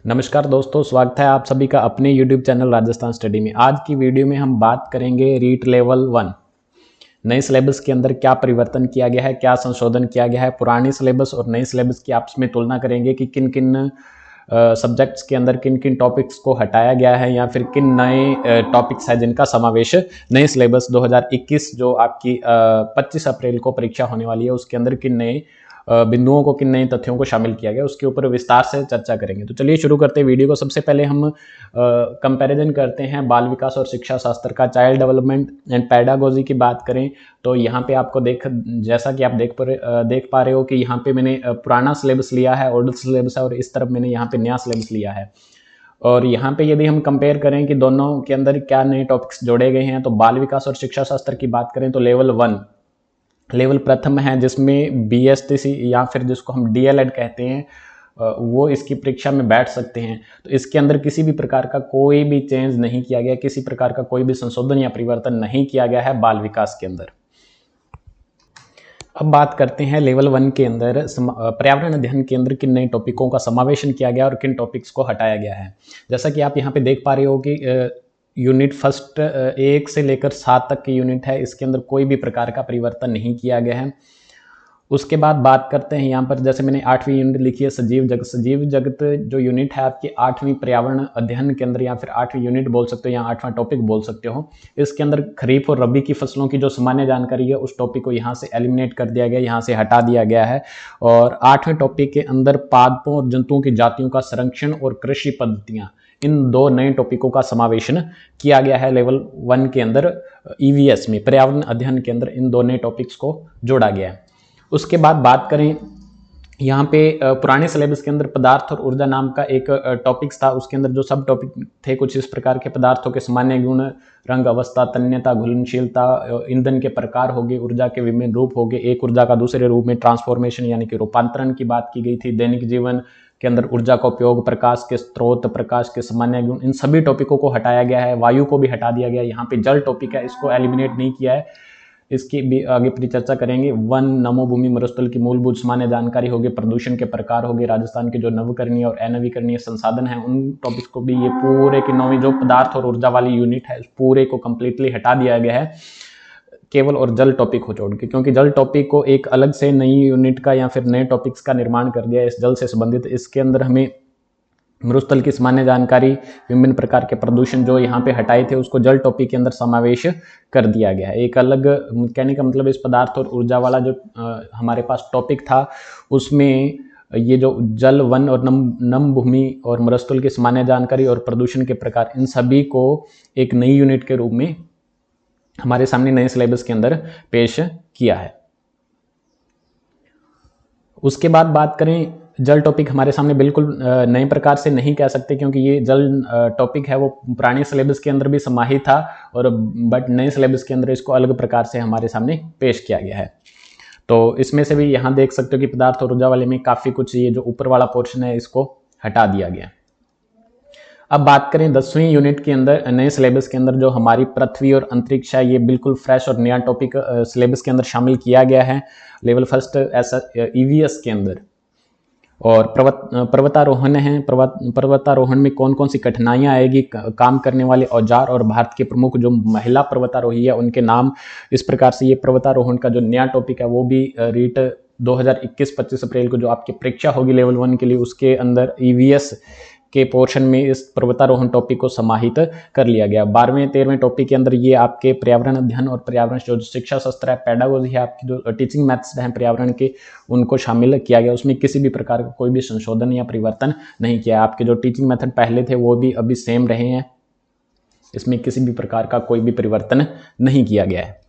नमस्कार दोस्तों, स्वागत है आप सभी का अपने YouTube चैनल राजस्थान स्टडी में। आज की वीडियो में हम बात करेंगे रीट लेवल 1 नए सिलेबस के अंदर क्या परिवर्तन किया गया है, क्या संशोधन किया गया है। पुराने सिलेबस और नए सिलेबस की आपस में तुलना करेंगे कि किन किन सब्जेक्ट्स के अंदर किन किन टॉपिक्स को हटाया गया है या फिर किन नए टॉपिक्स है जिनका समावेश नए सिलेबस 2021 जो आपकी 25 अप्रैल को परीक्षा होने वाली है उसके अंदर किन नए बिंदुओं को, किन नए तथ्यों को शामिल किया गया, उसके ऊपर विस्तार से चर्चा करेंगे। तो चलिए शुरू करते हैं वीडियो को। सबसे पहले हम कंपैरिजन करते हैं बाल विकास और शिक्षा शास्त्र का। चाइल्ड डेवलपमेंट एंड पैडागोजी की बात करें तो यहाँ पे आपको जैसा कि आप देख पा रहे हो कि यहाँ पे मैंने पुराना सिलेबस लिया है, ओल्ड सिलेबस है, और इस तरफ मैंने यहाँ पे नया सिलेबस लिया है। और यहाँ पे यदि हम कंपेयर करें कि दोनों के अंदर क्या नए टॉपिक्स जोड़े गए हैं, तो बाल विकास और शिक्षा शास्त्र की बात करें तो लेवल प्रथम है, जिसमें BSTC या फिर जिसको हम DLED कहते हैं वो इसकी परीक्षा में बैठ सकते हैं। तो इसके अंदर किसी भी प्रकार का कोई भी चेंज नहीं किया गया, किसी प्रकार का कोई भी संशोधन या परिवर्तन नहीं किया गया है बाल विकास के अंदर। अब बात करते हैं लेवल 1 के अंदर पर्यावरण अध्ययन के अंदर किन नए टॉपिकों का समावेशन किया गया और किन टॉपिक्स को हटाया गया है। जैसा कि आप यहाँ पे देख पा रहे हो कि यूनिट फर्स्ट 1 से लेकर 7 तक की यूनिट है, इसके अंदर कोई भी प्रकार का परिवर्तन नहीं किया गया है। उसके बाद बात करते हैं यहाँ पर, जैसे मैंने 8वीं यूनिट लिखी है सजीव जगत। सजीव जगत जो यूनिट है आपकी 8वीं पर्यावरण अध्ययन के अंदर, या फिर 8वीं यूनिट बोल सकते हो या 8वां टॉपिक बोल सकते हो। इसके अंदर खरीफ और रबी की फसलों की जो सामान्य जानकारी है उस टॉपिक को यहाँ से एलिमिनेट कर दिया गया, यहाँ से हटा दिया गया है। और 8वें टॉपिक के अंदर पादपों और जंतुओं की जातियों का संरक्षण और कृषि पद्धतियाँ, इन दो नए टॉपिकों का समावेशन किया गया है लेवल 1 के अंदर। EVS में पर्यावरण अध्ययन के अंदर इन दो नए टॉपिक्स को जोड़ा गया है। उसके बाद बात करें यहाँ पे पुराने सिलेबस के अंदर पदार्थ और ऊर्जा नाम का एक टॉपिक्स था, उसके अंदर जो सब टॉपिक थे कुछ इस प्रकार के: पदार्थों के सामान्य गुण, रंग, अवस्था, तन्यता, घुलनशीलता, ईंधन के प्रकार हो गए, ऊर्जा के विभिन्न रूप हो गए, एक ऊर्जा का दूसरे रूप में ट्रांसफॉर्मेशन यानी कि रूपांतरण की बात की गई थी, दैनिक जीवन के अंदर ऊर्जा का उपयोग, प्रकाश के स्रोत, प्रकाश के सामान्य गुण, इन सभी टॉपिकों को हटाया गया है। वायु को भी हटा दिया गया। यहाँ पे जल टॉपिक है, इसको एलिमिनेट नहीं किया है, इसकी भी आगे परिचर्चा करेंगे। वन, नमो भूमि, मरुस्थल की मूलभूत सामान्य जानकारी होगी, प्रदूषण के प्रकार होंगे, राजस्थान के जो नवकरणीय और अनवीकरणीय संसाधन हैं उन टॉपिक्स को भी, ये पूरे की 9वीं जो पदार्थ और ऊर्जा वाली यूनिट है पूरे को कंप्लीटली हटा दिया गया है, केवल और जल टॉपिक को छोड़ के, क्योंकि जल टॉपिक को एक अलग से नई यूनिट का या फिर नए टॉपिक्स का निर्माण कर दिया है इस जल से संबंधित। इसके अंदर हमें मरुस्थल की सामान्य जानकारी, विभिन्न प्रकार के प्रदूषण जो यहाँ पे हटाए थे उसको जल टॉपिक के अंदर समावेश कर दिया गया है। एक अलग, कहने का मतलब इस पदार्थ और ऊर्जा वाला जो हमारे पास टॉपिक था उसमें ये जो जल, वन और नम भूमि और मरुस्थल की सामान्य जानकारी और प्रदूषण के प्रकार, इन सभी को एक नई यूनिट के रूप में हमारे सामने नए सिलेबस के अंदर पेश किया है। उसके बाद बात करें, जल टॉपिक हमारे सामने बिल्कुल नए प्रकार से नहीं कह सकते, क्योंकि ये जल टॉपिक है वो पुराने सिलेबस के अंदर भी समाहित था, और बट नए सिलेबस के अंदर इसको अलग प्रकार से हमारे सामने पेश किया गया है। तो इसमें से भी यहाँ देख सकते हो कि पदार्थ और ऊर्जा वाले में काफ़ी कुछ, ये जो ऊपर वाला पोर्शन है इसको हटा दिया गया। अब बात करें 10वीं यूनिट के अंदर नए सिलेबस के अंदर जो हमारी पृथ्वी और अंतरिक्ष है, ये बिल्कुल फ्रेश और नया टॉपिक सिलेबस के अंदर शामिल किया गया है लेवल फर्स्ट EVS के अंदर। और पर्वतारोहण है, पर्वतारोहण में कौन कौन सी कठिनाइयां आएगी, काम करने वाले औजार और भारत के प्रमुख जो महिला पर्वतारोही है उनके नाम, इस प्रकार से ये पर्वतारोहण का जो नया टॉपिक है वो भी रीट 2021-25 अप्रैल को जो आपकी परीक्षा होगी लेवल 1 के लिए, उसके अंदर EVS के पोर्शन में इस पर्वतारोहण टॉपिक को समाहित कर लिया गया। 12वें 13वें टॉपिक के अंदर ये आपके पर्यावरण अध्ययन और पर्यावरण जो शिक्षा शास्त्र है, पैडागोजी है, आपकी जो टीचिंग मेथड्स हैं पर्यावरण के, उनको शामिल किया गया। उसमें किसी भी प्रकार का कोई भी संशोधन या परिवर्तन नहीं किया। आपके जो टीचिंग मेथड पहले थे वो भी अभी सेम रहे हैं, इसमें किसी भी प्रकार का कोई भी परिवर्तन नहीं किया गया है।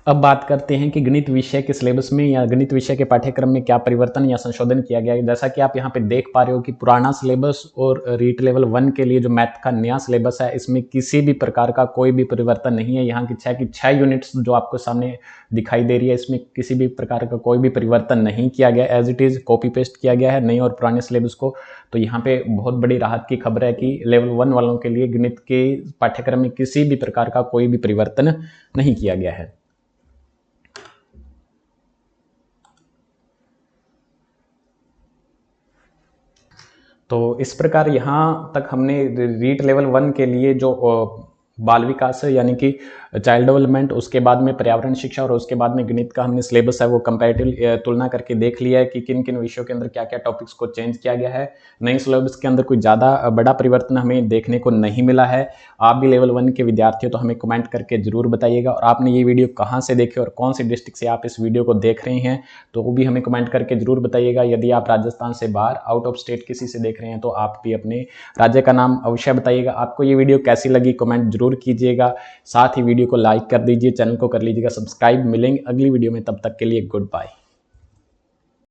अब बात करते हैं कि गणित विषय के सिलेबस में या गणित विषय के पाठ्यक्रम में क्या परिवर्तन या संशोधन किया गया है। जैसा कि आप यहाँ पे देख पा रहे हो कि पुराना सिलेबस और रीट लेवल 1 के लिए जो मैथ का नया सिलेबस है इसमें किसी भी प्रकार का कोई भी परिवर्तन नहीं है। यहाँ की 6 यूनिट्स जो आपको सामने दिखाई दे रही है, इसमें किसी भी प्रकार का कोई भी परिवर्तन नहीं किया गया, as it is copy paste किया गया है नए और पुराने सिलेबस को। तो यहाँ पे बहुत बड़ी राहत की खबर है कि लेवल 1 वालों के लिए गणित के पाठ्यक्रम में किसी भी प्रकार का कोई भी परिवर्तन नहीं किया गया है। तो इस प्रकार यहाँ तक हमने रीट लेवल 1 के लिए जो बाल विकास है यानी कि चाइल्ड डेवलपमेंट, उसके बाद में पर्यावरण शिक्षा और उसके बाद में गणित का हमने सिलेबस है वो कंपैरेटिव तुलना करके देख लिया है कि किन किन विषयों के अंदर क्या क्या टॉपिक्स को चेंज किया गया है। नए सिलेबस के अंदर कोई ज़्यादा बड़ा परिवर्तन हमें देखने को नहीं मिला है। आप भी लेवल 1 के विद्यार्थी हो तो हमें कमेंट करके जरूर बताइएगा, और आपने ये वीडियो कहाँ से देखे और कौन सी डिस्ट्रिक्ट से आप इस वीडियो को देख रहे हैं तो वो भी हमें कमेंट करके जरूर बताइएगा। यदि आप राजस्थान से बाहर आउट ऑफ स्टेट किसी से देख रहे हैं तो आप भी अपने राज्य का नाम अवश्य बताइएगा। आपको ये वीडियो कैसी लगी कमेंट जरूर कीजिएगा, साथ ही वीडियो को लाइक कर दीजिए, चैनल को कर लीजिएगा सब्सक्राइब। मिलेंगे अगली वीडियो में, तब तक के लिए गुड बाय।